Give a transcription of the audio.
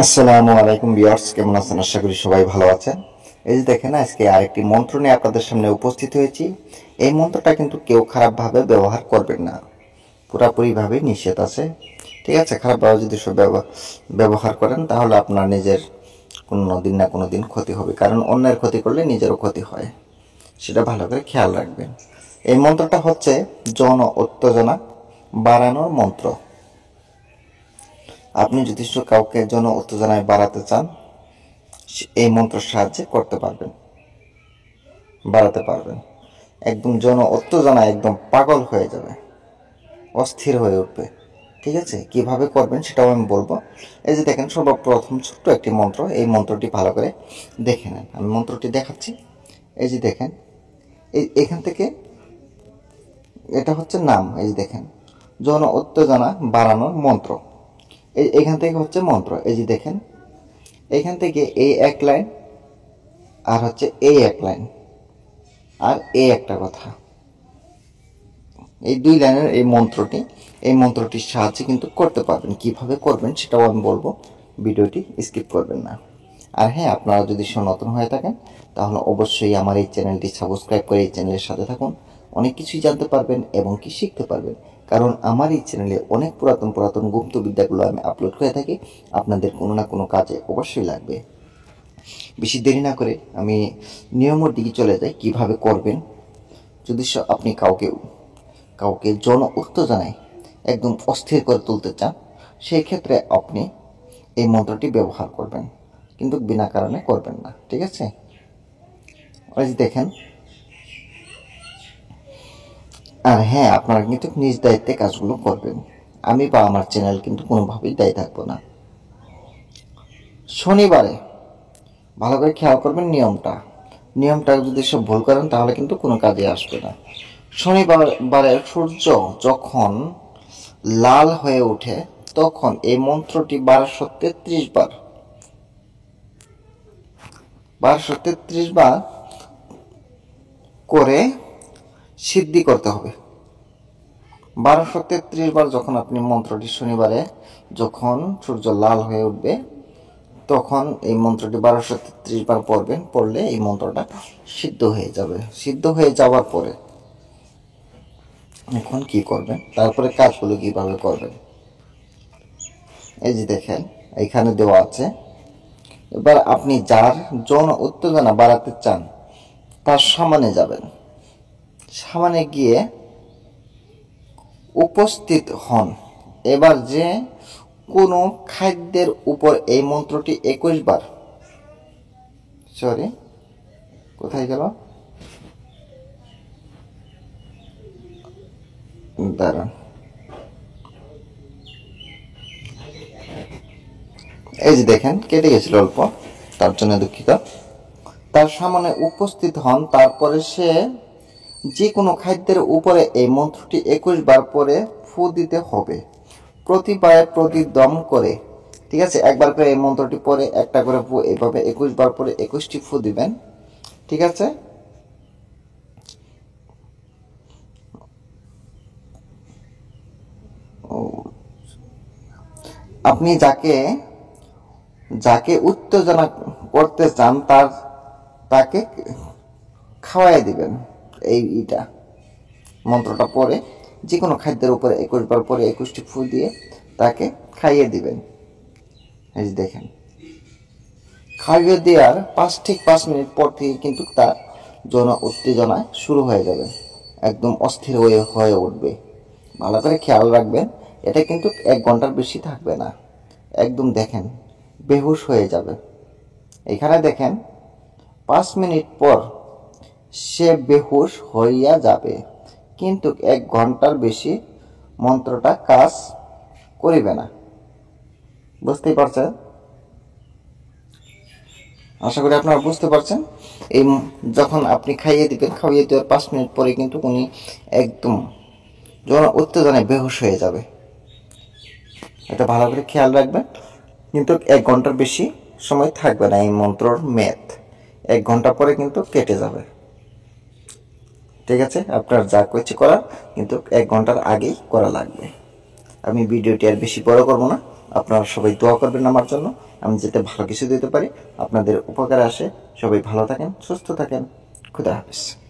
আসসালামু আলাইকুম ভিউয়ার্স, কেমন আছেন? আশা করি সবাই ভালো আছেন। এই যে দেখেন, আজকে আরেকটি মন্ত্র নিয়ে আপনাদের সামনে উপস্থিত হয়েছি। এই মন্ত্রটা কিন্তু কেউ খারাপভাবে ব্যবহার করবেন না, পুরাপুরিভাবে নিষেধ আছে। ঠিক আছে, খারাপভাবে যদি সব ব্যবহার করেন তাহলে আপনার নিজের কোনো দিন না কোনো দিন ক্ষতি হবে, কারণ অন্যের ক্ষতি করলে নিজেরও ক্ষতি হয়। সেটা ভালো করে খেয়াল রাখবেন। এই মন্ত্রটা হচ্ছে যৌন উত্তেজনা বাড়ানোর মন্ত্র। আপনি যদি কাউকে যৌন উত্তেজনায় বাড়াতে চান, এই মন্ত্রের সাহায্যে করতে পারবেন, বাড়াতে পারবেন। একদম যৌন উত্তেজনা একদম পাগল হয়ে যাবে, অস্থির হয়ে উঠবে। ঠিক আছে, কিভাবে করবেন সেটাও আমি বলবো। এই যে দেখেন, সর্বপ্রথম ছোট্ট একটি মন্ত্র, এই মন্ত্রটি ভালো করে দেখে নেন। আমি মন্ত্রটি দেখাচ্ছি। এই যে দেখেন, এখান থেকে এটা হচ্ছে নাম। এই যে দেখেন, যৌন উত্তেজনা বাড়ানোর মন্ত্র। এখান থেকে হচ্ছে মন্ত্র। এই যে দেখেন, এখান থেকে এই এক লাইন, আর হচ্ছে এই এক লাইন, আর এই একটা কথা। এই দুই লাইনের এই মন্ত্রটির সাহায্যে কিন্তু করতে পারবেন। কিভাবে করবেন সেটাও আমি বলবো, ভিডিওটি স্কিপ করবেন না। আর হ্যাঁ, আপনারা যদি নতুন হয়ে থাকেন তাহলে অবশ্যই আমার এই চ্যানেলটি সাবস্ক্রাইব করে এই চ্যানেলের সাথে থাকুন। অনেক কিছুই জানতে পারবেন এবং কি শিখতে পারবেন, কারণ আমার এই চ্যানেলে অনেক পুরাতন পুরাতন গুপ্ত বিদ্যাগুলো আমি আপলোড করে থাকি। আপনাদের কোনো না কোনো কাজে অবশ্যই লাগবে। বেশি দেরি না করে আমি নিয়মের দিকে চলে যাই, কিভাবে করবেন। যদি আপনি কাউকে যৌন উত্তেজনায় একদম অস্থির করে তুলতে চান, সেই ক্ষেত্রে আপনি এই মন্ত্রটি ব্যবহার করবেন, কিন্তু বিনা কারণে করবেন না। ঠিক আছে, ওই যে দেখেন। আর হ্যাঁ, আপনারা কিন্তু নিজ দায়িত্বে কাজগুলো করবেন। আমি বা আমার চ্যানেল কিন্তু কোনোভাবেই দায়ী থাকবো না। শনিবারে ভালো করে খেয়াল করবেন নিয়মটা যদি সব ভুল করেন তাহলে কিন্তু কোনো কাজে আসবে না। শনিবারে সূর্য যখন লাল হয়ে ওঠে তখন এই মন্ত্রটি 1233 বার করে সিদ্ধি করতে হবে। 1233 বার যখন আপনি মন্ত্রটি শনিবারে যখন সূর্য লাল হয়ে উঠবে তখন এই মন্ত্রটি 1233 বার পড়বেন। পড়লে এই মন্ত্রটা সিদ্ধ হয়ে যাবে। সিদ্ধ হয়ে যাওয়ার পরে এখন কি করবেন, তারপরে কাজগুলো কিভাবে করবেন, এই যে দেখেন এখানে দেওয়া আছে। এবার আপনি যার যৌন উত্তেজনা বাড়াতে চান তার সামনে যাবেন। সামনে গিয়ে উপস্থিত হন। এবার যে কোনো খাদ্যের উপর এই মন্ত্রটি 21 বার, কোথায় গেল, দাঁড়ান, এই যে দেখেন কেটে গেছিল অল্প, তার জন্য দুঃখিত। তার সামনে উপস্থিত হন, তারপরে সে যে কোনো খাদ্যের উপরে এই মন্ত্রটি 21 বার পরে ফু দিতে হবে, প্রতিবারে প্রতিদম করে। ঠিক আছে, একবার করে এই মন্ত্রটি পরে একটা করে ফু, এইভাবে 21 বার পরে 21টি ফু দিবেন। ঠিক আছে, আপনি যাকে উত্তেজনা করতে চান তাকে খাওয়াই দিবেন। এইটা মন্ত্রটা পরে যে কোনো খাদ্যের উপরে 21 বার পরে 21টি ফু দিয়ে তাকে খাইয়ে দিবেন। এই যে দেখেন, খাইয়ে দেওয়ার 5 মিনিট পর থেকে কিন্তু তার যৌন উত্তেজনা শুরু হয়ে যাবে, একদম অস্থির হয়ে উঠবে। ভালো করে খেয়াল রাখবেন, এটা কিন্তু 1 ঘন্টার বেশি থাকবে না। একদম দেখেন বেহুশ হয়ে যাবে। এখানে দেখেন 5 মিনিট পর সে বেহুশ হইয়া যাবে, কিন্তু 1 ঘন্টার বেশি মন্ত্রটা কাজ করিবে না। বুঝতেই পারছেন? আশা করি আপনারা বুঝতে পারছেন। এই যখন আপনি খাইয়ে দেওয়ার 5 মিনিট পরে কিন্তু উনি একদম উত্তেজনায় বেহুশ হয়ে যাবে। এটা ভালো করে খেয়াল রাখবেন, কিন্তু 1 ঘন্টার বেশি সময় থাকবে না এই মন্ত্রর মেয়াদ। 1 ঘন্টা পরে কিন্তু কেটে যাবে। ঠিক আছে, আপনার যা করার কিন্তু 1 ঘন্টার আগেই করা লাগবে। আমি ভিডিওটি আর বেশি বড় করবো না, আপনারা সবাই দোয়া করবেন আমার জন্য, আমি যাতে ভালো কিছু দিতে পারি, আপনাদের উপকারে আসে। সবাই ভালো থাকেন, সুস্থ থাকেন। খুদা হাফেজ।